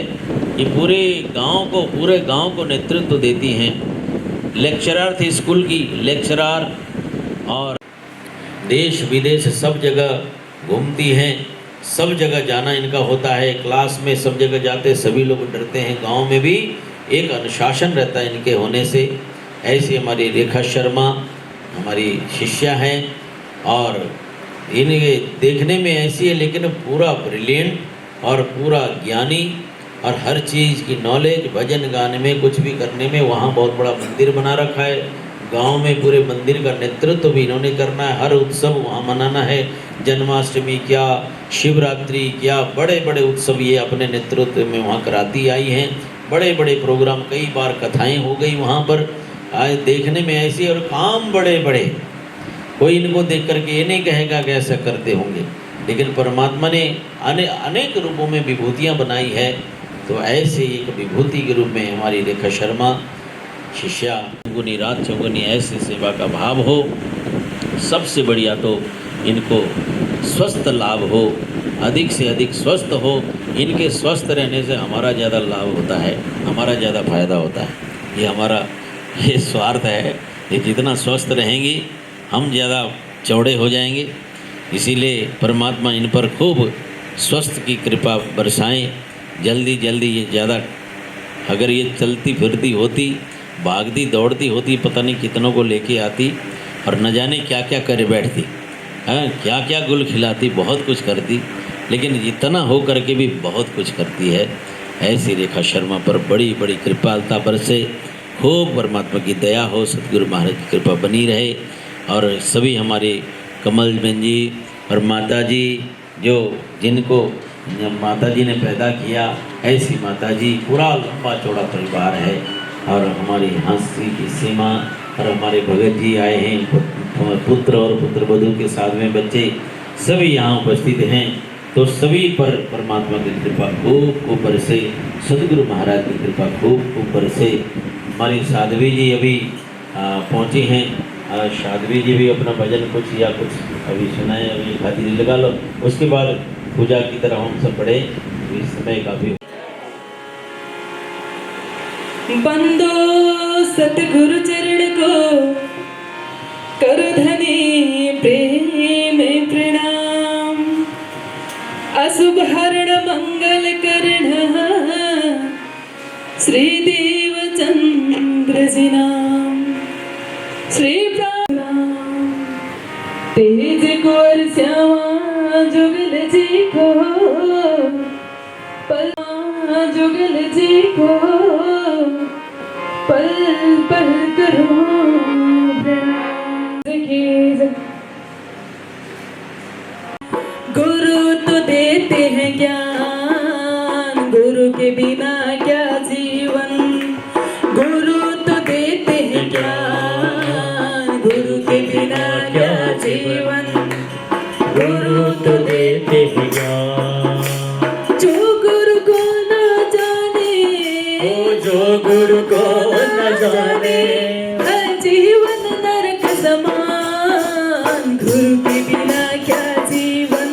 कि पूरे गांव को नेतृत्व देती हैं। लेक्चरर थे स्कूल की, लेक्चरर, और देश विदेश सब जगह घूमती हैं, सब जगह जाना इनका होता है। क्लास में सब जगह जाते, सभी लोग डरते हैं। गांव में भी एक अनुशासन रहता है इनके होने से। ऐसी हमारी रेखा शर्मा हमारी शिष्या हैं, और इनके देखने में ऐसी है, लेकिन पूरा ब्रिलियंट और पूरा ज्ञानी, और हर चीज़ की नॉलेज, भजन गाने में, कुछ भी करने में। वहाँ बहुत बड़ा मंदिर बना रखा है गांव में, पूरे मंदिर का नेतृत्व भी इन्होंने करना है। हर उत्सव वहाँ मनाना है, जन्माष्टमी क्या, शिवरात्रि क्या, बड़े बड़े उत्सव ये अपने नेतृत्व में वहाँ कराती आई हैं। बड़े बड़े प्रोग्राम, कई बार कथाएं हो गई वहाँ पर। आज देखने में ऐसी, और काम बड़े बड़े, कोई इनको देख करके ये नहीं कहेगा कि ऐसा करते होंगे, लेकिन परमात्मा ने अनेक रूपों में विभूतियाँ बनाई है। तो ऐसे एक विभूति के रूप में हमारी रेखा शर्मा शिष्या, चौगुनी रात चौगुनी ऐसे सेवा का भाव हो। सबसे बढ़िया तो इनको स्वस्थ लाभ हो, अधिक से अधिक स्वस्थ हो, इनके स्वस्थ रहने से हमारा ज़्यादा लाभ होता है, हमारा ज़्यादा फायदा होता है। ये स्वार्थ है, ये जितना स्वस्थ रहेंगी हम ज़्यादा चौड़े हो जाएंगे। इसीलिए परमात्मा इन पर खूब स्वस्थ की कृपा बरसाएं। जल्दी जल्दी ये ज़्यादा, अगर ये चलती फिरती होती, भागती दौड़ती होती, पता नहीं कितनों को लेके आती और न जाने क्या क्या करे बैठती, हाँ क्या क्या गुल खिलाती, बहुत कुछ करती, लेकिन इतना हो करके भी बहुत कुछ करती है। ऐसी रेखा शर्मा पर बड़ी बड़ी कृपालता बरसे, खूब परमात्मा की दया हो, सतगुरु महाराज की कृपा बनी रहे। और सभी हमारे कमल बहन जी और माता जी, जो जिनको माता जी ने पैदा किया, ऐसी माता जी, पूरा लंबा चौड़ा परिवार है। और हमारी हंसी की सीमा और हमारे भगत जी आए हैं, पुत्र और पुत्रवधू के 7वें बच्चे सभी यहाँ उपस्थित हैं। तो सभी पर परमात्मा की कृपा खूब खूब बरसे, सतगुरु महाराज की कृपा खूब खूब बरसे। हमारी साध्वी जी अभी पहुँची हैं। साध्वी जी भी अपना भजन कुछ या कुछ अभी सुनाए, अभी हाजिरी लगा लो, उसके बाद पूजा की तरह हम सब पढ़े। इस समय काफ़ी बंदो सतगुरु चरण को कर धनी प्रेम प्रणाम। अशुभ हरण मंगल करण श्री देव चंद्र जी नाम। श्री प्राण तेज कोर श्यामा जुगल जी को, पलमा जुगल जी को पल पल करो प्रणाम। गुरु तो देते हैं ज्ञान, गुरु के बिना क्या जीवन। गुरु तो देते हैं ज्ञान, गुरु के बिना क्या जीवन। गुरु तो देते हैं ज्ञान, जो गुरु को न जाने, जो गुरु को न जाने, हर जीवन नरक समान। गुरु के बिना क्या जीवन।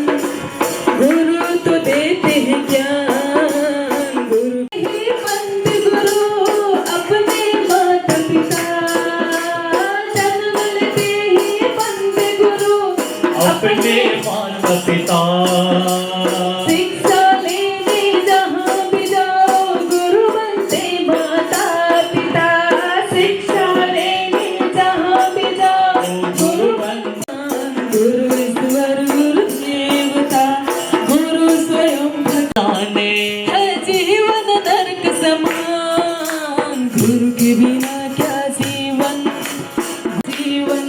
गुरु तो देते हैं ज्ञान, गुरु ही पंथ गुरु अपने माता पिता। जन्म लेते ही पंथ गुरु अपने माता पिता। शिक्षा लेने जहाँ भी जाओ गुरु बनते माता पिता। शिक्षा लेने जहाँ भी जाओ गुरु बनता। गुरु ईश्वर गुरु देवता, गुरु स्वयं भगवान है जीवन नरक समान। गुरु के बिना क्या जीवन। जीवन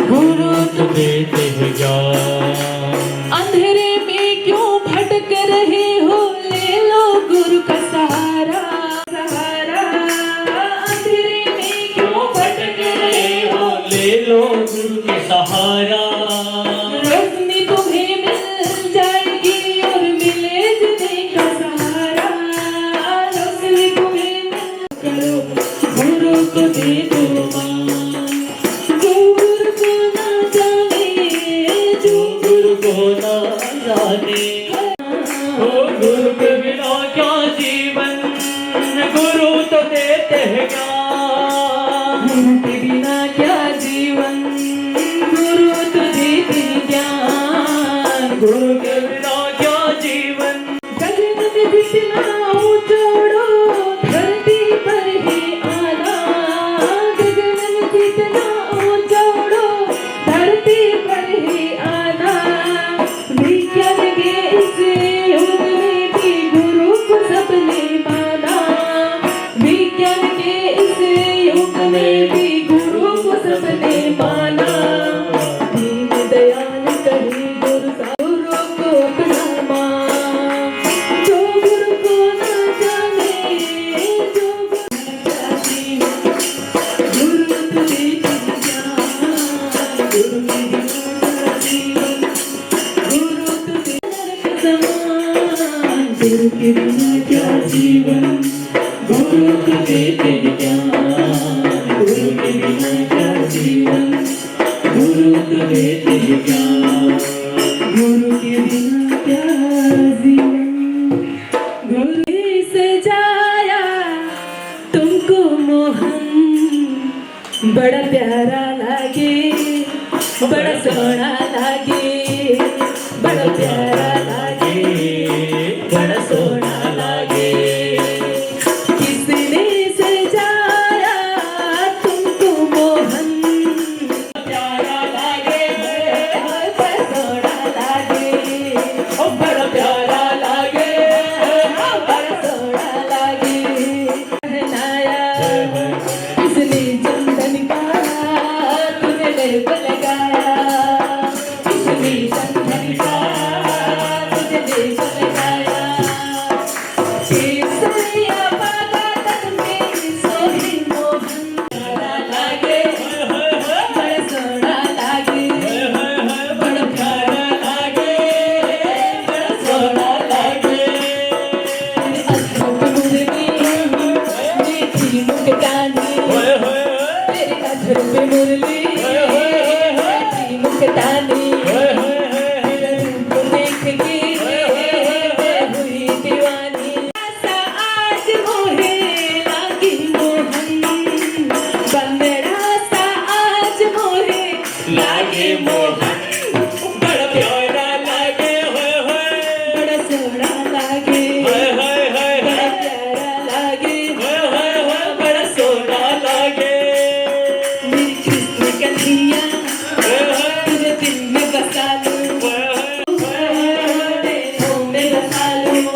गुरु तो देते हैं ज्ञान। अंधेरे में क्यों भटक रहे हो, ले लो गुरु का सहारा। सहारा अंधेरे में क्यों भटक रहे हो, ले लो गुरु का सहारा। रोशनी तुम्हें मिल जाएगी और मिले जिन्हें का सहारा। रोशनी तुम्हें मिल करो, गुरु को दे दो मान। जो गुरु को ना जाने, जो गुरु को ना जाने, ओ गुरु के बिना क्या जीवन। गुरु तो देते हैं ज्ञान, गुरु के बिना क्या जीवन। गुरु तो देते हैं ज्ञान, गुरु के बिना क्या जीवन। गगन में जितना ऊंचाड़ो, धरती पर ही आना। गगन में जितना ऊंचाड़ो, धरती पर ही आना। विज्ञान के इस युग में भी गुरु को सबने माना। विज्ञान के इस युग में भी गुरु को सबने माना। दीन दयाल कहे गुरु सा, गुरु को अपना मान। जो गुरु को न जाने, जो गुरु क्या जीवन। गुरु तो देते हैं ज्ञान, गुरु के बिना क्या जीवन। गुरु तो देते हैं समान, गुरु के बिना क्या जीवन। गुरु तो देते हैं ज्ञान, गुरु के बिना क्या जीवन। गुरु तो देते हैं ज्ञान, गुरु के बिना क्या जीवन। बड़ा प्यारा लागे, बड़ा सोना लागे, बड़ा प्यारा लागे, बड़ा सोना लागे। किसने सजाया तुमको मोहन, प्यारा लागे, बड़ा सोना लागे, बड़ा प्यारा लागे, बड़ा सोना लागे। पहनाया किसने चंदन का, तुझे लेप लगाया, किसने चंदन का, तुझे लेप लगाया। केसरिया बागा तन में सोहे मोहन, बड़ा लागे, बड़ा सोना लागे, बड़ा प्यारा लागे, बड़ा सोना लागे। अद्भुत मुरली मीठी मुस्कानी, तेरी अद्भुत मुरली मीठी मुस्कानी, रूप देख के मैं हुई दीवानी। ऐसा आज मोहे लागी मोहन, बंदरा सा आज मोहे लागे मोहन, बड़ा प्यारा लागे, बड़ा सोना लागे, बड़ा प्यारा लागे, बड़ा सोना लागे। मेरी कृष्ण कन्हैया तुझे दिल में बसा लूं, दिलों में बसा लूं।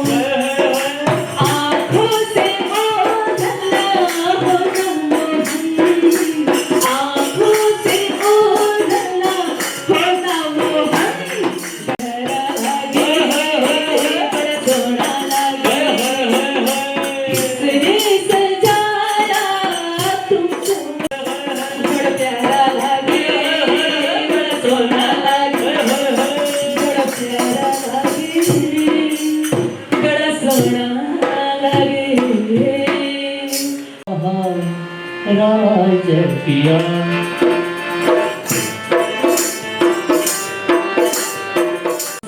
आँखों से ओझला हो ना मोहन, आँखों से ओझला हो ना मोहन, बड़ा लागे, बड़ा सोना लागे। किसने सजाया तुमको, बड़ा प्यारा लागे, बड़ा सोना लागे, बड़ा प्यारा लागे, बड़ा सोना लागे। राज पिया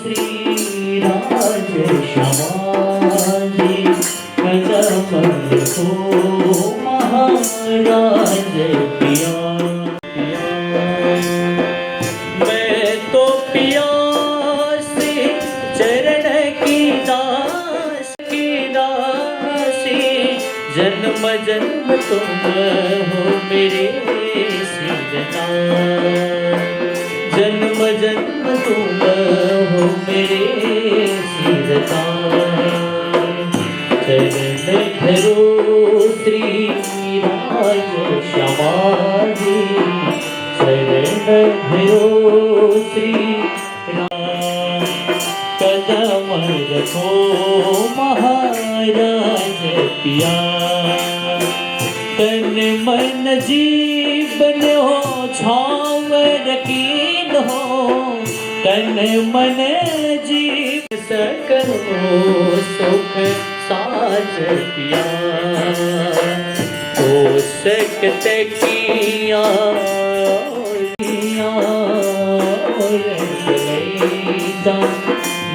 श्री राज श्यामाजी कदम को महाराज पिया। मैं तो पिया से चरण की दासी, जन्म जन्म तुम हो मेरे सजना, जन्म जन्म तुम हो मेरे सजना। चरण धरो श्री राज श्यामाजी, चरण धरो श्री राम, कदम रखो महाराज पिया। तन मन जीवन हो छाव रकीन हो, तन मन जीव सकल हो सुख साज पिया। हो सकते किया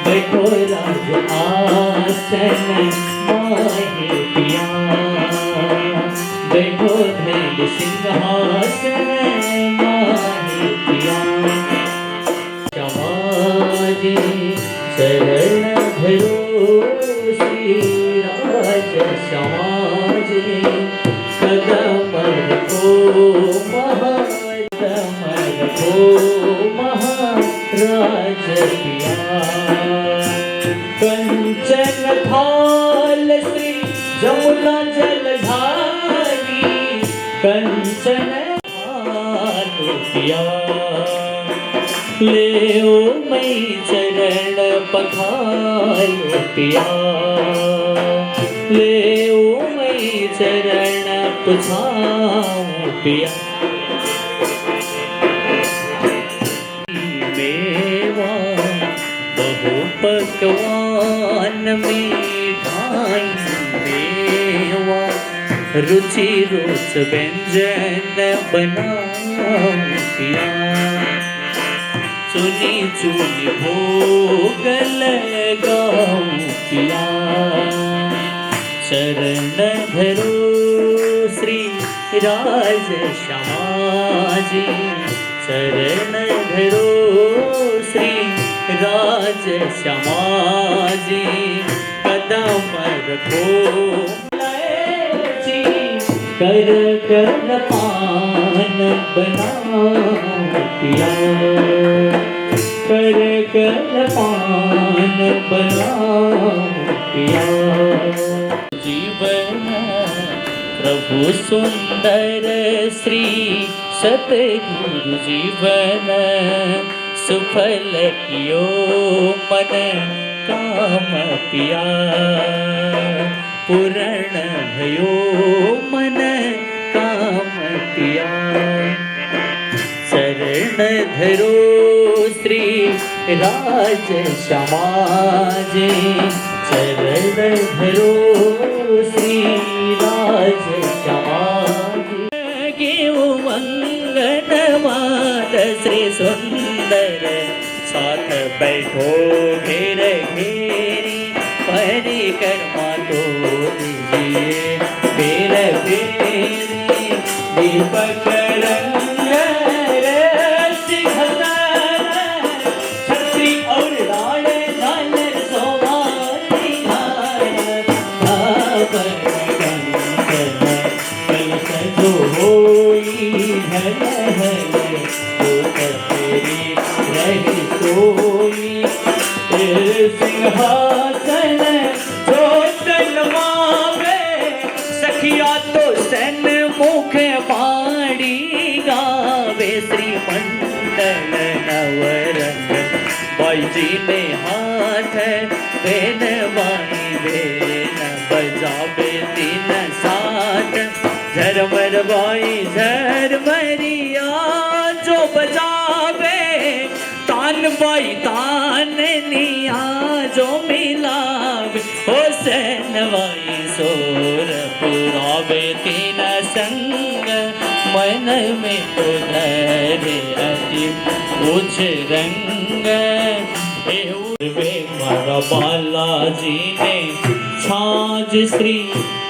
बैठो राज आसन माहे पिया, बैठो धैल सिंहासन माहे पिया। श्यामाजी शरण धरो श्री राज श्यामाजी, कदम रखो महाराज पिया। कंचन थाल श्री जमुना जलधारी, कंचन थाल पिया। ले ओ मई चरण पखारो पिया, ले ओ मई चरण पखारो पिया। मेवा बहु पकवान मिठाई मेवा, रुचि रोच व्यंजन बनाऊं पिया। चुनी चुनी भोग लगाऊं पिया। शरण धरो श्री राज श्यामाजी चरण धरो श्री राज श्यामाजी कदम रखो कर कर पान बनाओ पिया कर कर पान बनाओ पिया जीवन प्रभु सुंदर श्री सतगुरु जीवन सुफल कियो मन काम पिया पूर्ण भयो मन काम पिया शरण धरो श्री राज श्यामाजी चरण धरो श्री राज श्यामाजी गेऊ मंगनवाद श्री सुंदर साथ बैठो घेर घेरी परिक्रमा तो दीजिए फेर फेरी दीपक रंग रसी घसन छत्री और लाल झालर सोमारी धार कलश जो होई धन हल तो तेरी रही सोई सिंहासन जो तलवावे सखिया तो सन मुख बाड़ी गावे श्री मंडल नवरंग बाई जी ने हाथ बेन बाई बेन बजावे तीन साथ झरमर बाई झरमरिया जो बजावे तान बाई तान निया जो मिलावे हो सैनवाई सोर पुरावे तीन संग मन में तो धरे अति कुछ रंग वे मारा बालाजी ने छाज श्री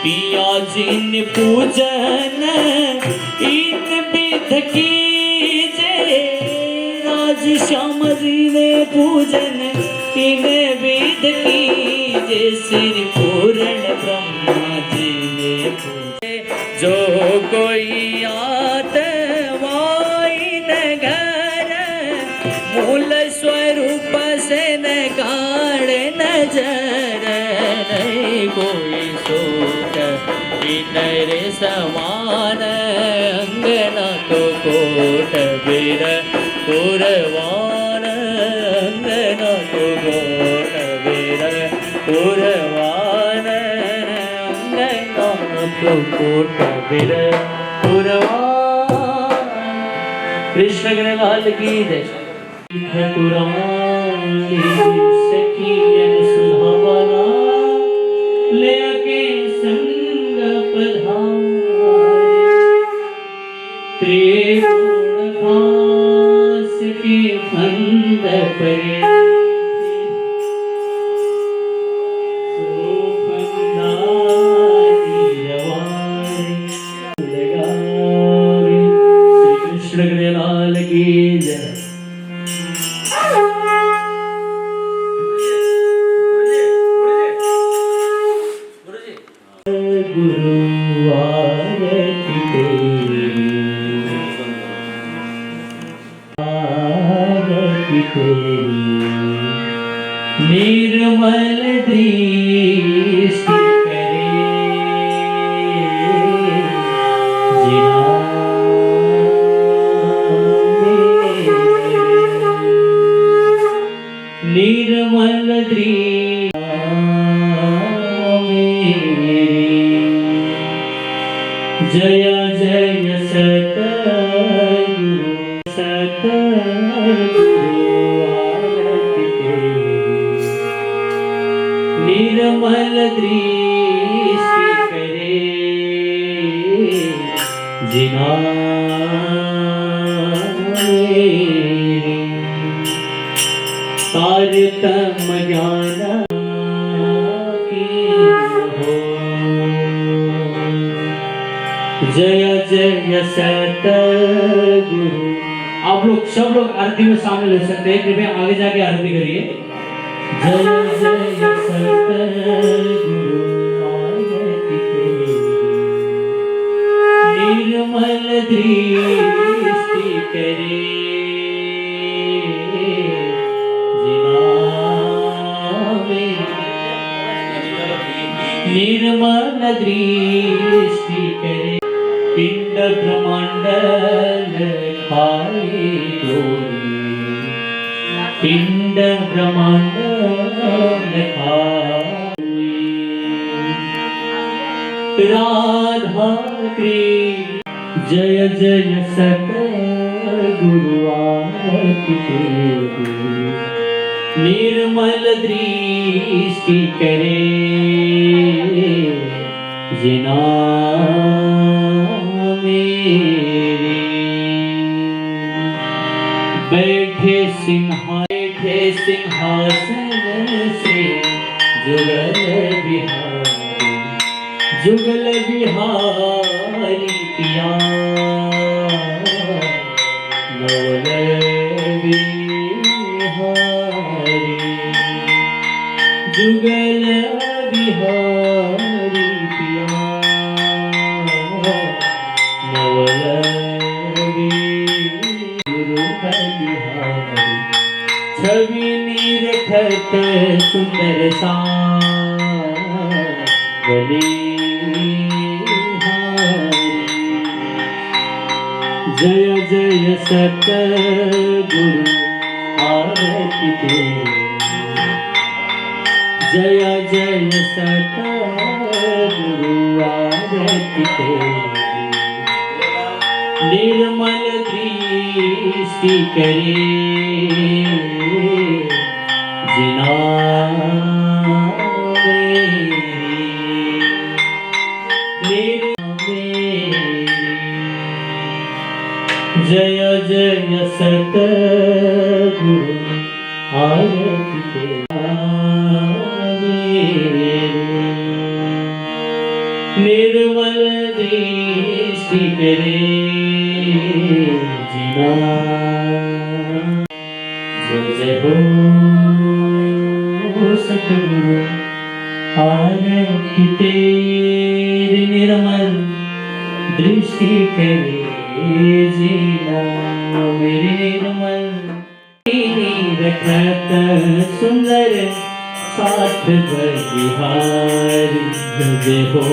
पिया जी ने पूजन इन विध की राज श्याम जी ने पूजन इन विध की जय श्री पूर्ण ब्रह्मा जी ने पूजे जो कोई आत्माई नगर मूल स्वरूप से न काढ़ नजर नहीं कोई शोक इनरे समान अंगना तो कोट बीर पुरवान अंगना तो कोट बीर पुरवान अंगना तो कोट बीर पुरवान। कृष्ण गणलाल की जय। ठकुरानी सखियन सुहावना लेके संग पधारे त्रिगुण घास के फंद परे कृष्ण गणलाल की जय। निर्मल दृष्टि करे जिना निर्मल दृष्टि जय जय सतगुरु सतगुरु निर्मल दृष्टि करे जिना तारतम ज्ञान की हो जय जय सतगुरु। आप लोग सब लोग आरती में शामिल हो सकते हैं, कृपया आगे जाके आरती करिए। जय जय सतगुरु आरती तेरी, निर्मल दृष्टि करे, निर्मल दृष्टि करे, पिंड ब्रह्मांड खाए डोली, पिंड ब्रह्मांड खाए। राधा कृष्ण जय जय सतगुरु आरती तेरी, निर्मल दृष्टि करे, जिना मेरे। बैठे सिंहासन से जुगल बिहारी, जुगल बिहारी पिया, नवल बिहारी, जुगल बिहारी पिया, नवल गुरु बलिहारी। छवि निरखत सुंदर सा बलिहारी। जय जय सतगुरु आरती तेरी, जय जय सतगुरु आरती तेरी, निर्मल दृष्टि करे, जिना जय जय सतगुरु आरती तेरी, निर्मल दृष्टि करे, जिना। जय जय हो सतगुरु आरती तेरी, निर्मल दृष्टि करे, जिना मेरी निर्मल रखत सुंदर साथ बलिहारी। जय हो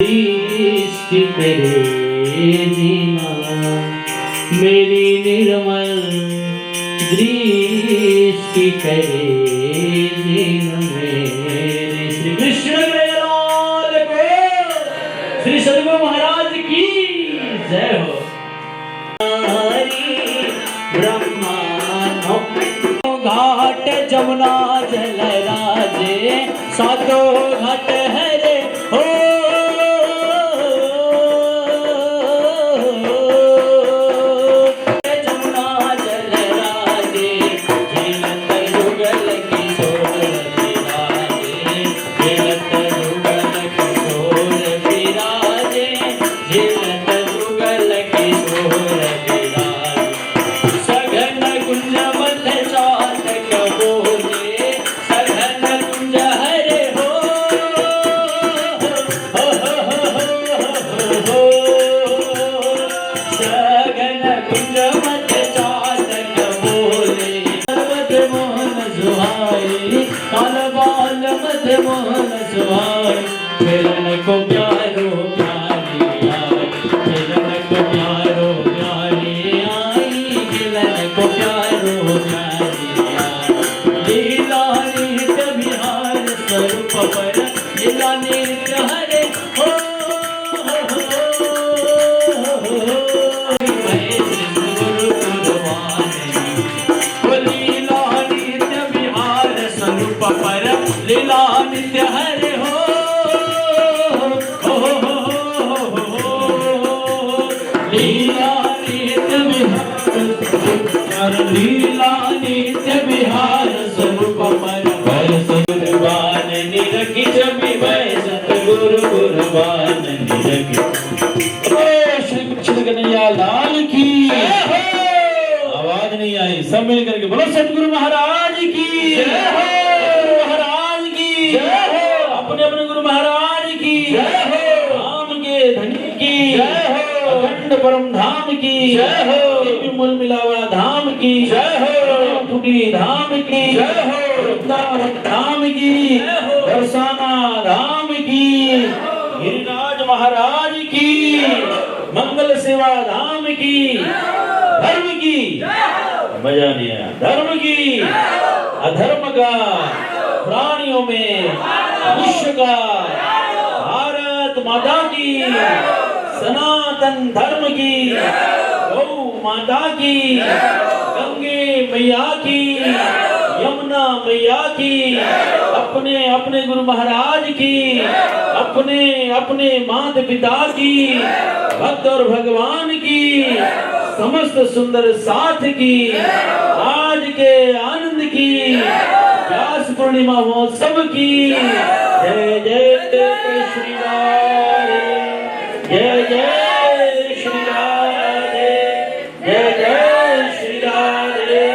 दृष्टि करे, जिना मेरी निर्मल दृष्टि करे, जिना मेरे। श्री कृष्ण लाल को, श्री सद्गुरु महाराज की जय हो। घाट जमुना जल राजे, सातो घाट हरे हो। जमुना जल राजे, झेलत जुगल किशोर विराजे, झेलत जुगल किशोर विराजे, झेलत जुगल किशोर विराजे। सघन कुंज मध्य चातक बोले, सघन कुंज हरे हो, सघन कुंज मध्य चातक बोले। मध्य मोहन सुहाई, काल बाल मध्य मोहन सुहाई, खेलन को प्यारो प्यारी आई, खेलन को प्यारो प्यारी आई, खेलन को प्यारो प्यारी आई। लीला नित्य विहार स्वरूप पर, लीला नित्य हरे हो, गुरु गुरुवानी। लीला नित्य विहार स्वरूप पर, लीला नित्य हरे हो, लीला नित्य विहार, लीला नहीं आई, सब मिल करके बोलो सतगुरु महाराज की जय हो, सतगुरु महाराज की जय हो, अपने अपने गुरु महाराज की जय हो, धाम के धनी की जय हो, अखंड परम धाम की जय हो, निर्मल मिलावा धाम की जय हो, टूटी धाम की जय हो, वृंदावन धाम की जय हो, बरसाना धाम की, गिरिराज महाराज की, मंगल सेवा धाम की, धर्म की, मजा नहीं आया, धर्म की, अधर्म का, प्राणियों में, विश्व का, भारत माता की, सनातन धर्म की, गौ माता की, गंगे मैया की, यमुना मैया की, अपने अपने गुरु महाराज की, अपने अपने माता पिता की, भक्त और भगवान की, समस्त सुंदर साथ की, आज के आनंद की, व्यास पूर्णिमा महोत्सव की, जय जय श्री राधे, जय जय श्री राधे, जय जय श्री राधे।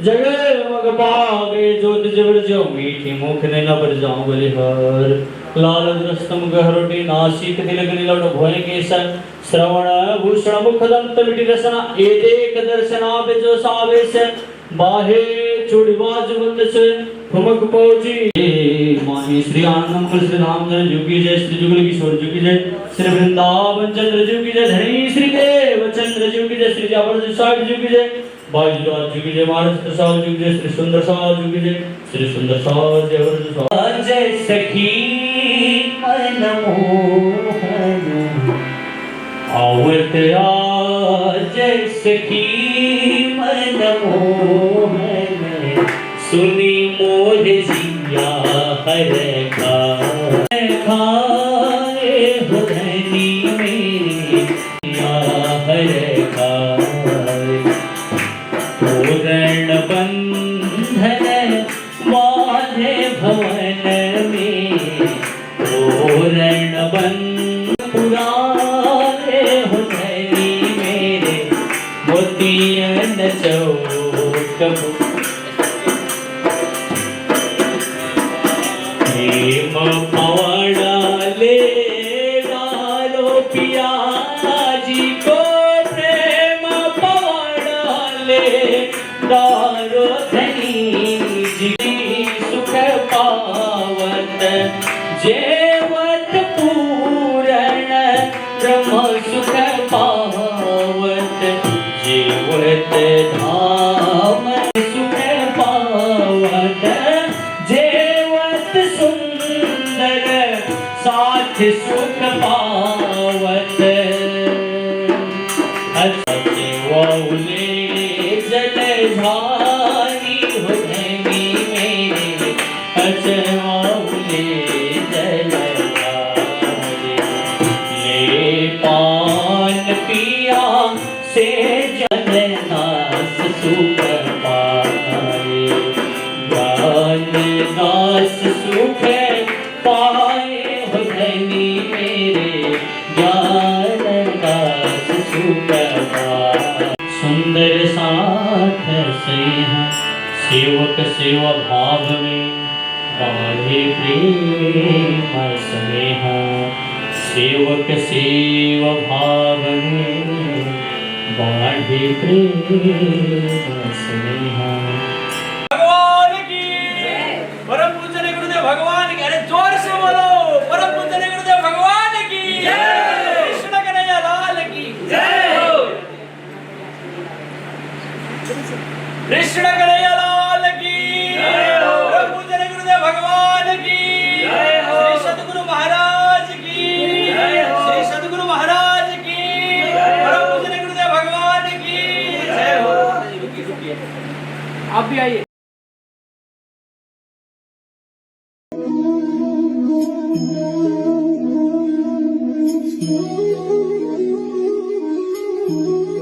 जगह मग पावे ज्योति जबर जो मीठी मुख ने न पर जाऊं बलिहार लाल द्रस्तम गहरोटी नासिक तिलक नीलवट भोय केसन श्रवण भूषण मुख दंत मिटी रसना एदेक दर्शना बेजो सावेश बाहे चूड़ी बाज मुंद से ठुमक पहुंची माही श्री आनंद श्री राम जुगी जय श्री जुगल किशोर जुगी जय श्री वृंदावन चंद्र जुगी जय धनी श्री देव चंद्र जुगी जय श्री जाबर साहिब जुगी जय बाजूराज जुगी जय महाराज प्रसाद जुगी जय श्री सुंदर साज जुगी जय श्री सुंदर साज जय जय सखी मन मोहन आवत जय सखी मन मोहन सुनी मोर जिया हर खाए हो धनी मेरी हर खाए पूर्ण बंधन बाधे भवन में पूर्ण बंधन पुराने हो धनी मेरे मोतियन चौक प्रेम पवड़ा ले डालो पिया जी को प्रेम पवड़ा ले डालो धनी जी सुख पावत जेवत पूरण ब्रह्म सुख पावत जेवत धाम सुख पावत जेवत सुंदर साथ सुख पावत अचवाउले जलधारी हो धनी मेरे अचवाउले जलधारी ले पान पिया से जननास सुख पाए ज्ञान नास सुख पाए हो धनी मेरे ज्ञान नास सुख पाए सुंदर साथ स्नेह सेवक सेवा भाव में बाढ़े प्रेम स्नेह सेवक सेवा भाव में बाढ़े प्रेम स्नेह। भगवान की परम पूजनीय गुरुदेव भगवान की, अरे जोर से बोलो परम पूजनीय गुरुदेव भगवान की कृष्ण कन्हैया लाल की जय हो, कृष्ण कन्हैया लाल की जय हो, परम पूजनीय गुरुदेव भगवान की जय हो, श्री सद्गुरु महाराज की जय हो, श्री सद्गुरु महाराज की परम पूजनीय गुरुदेव भगवान की जय हो। आप भी आइए। Thank you.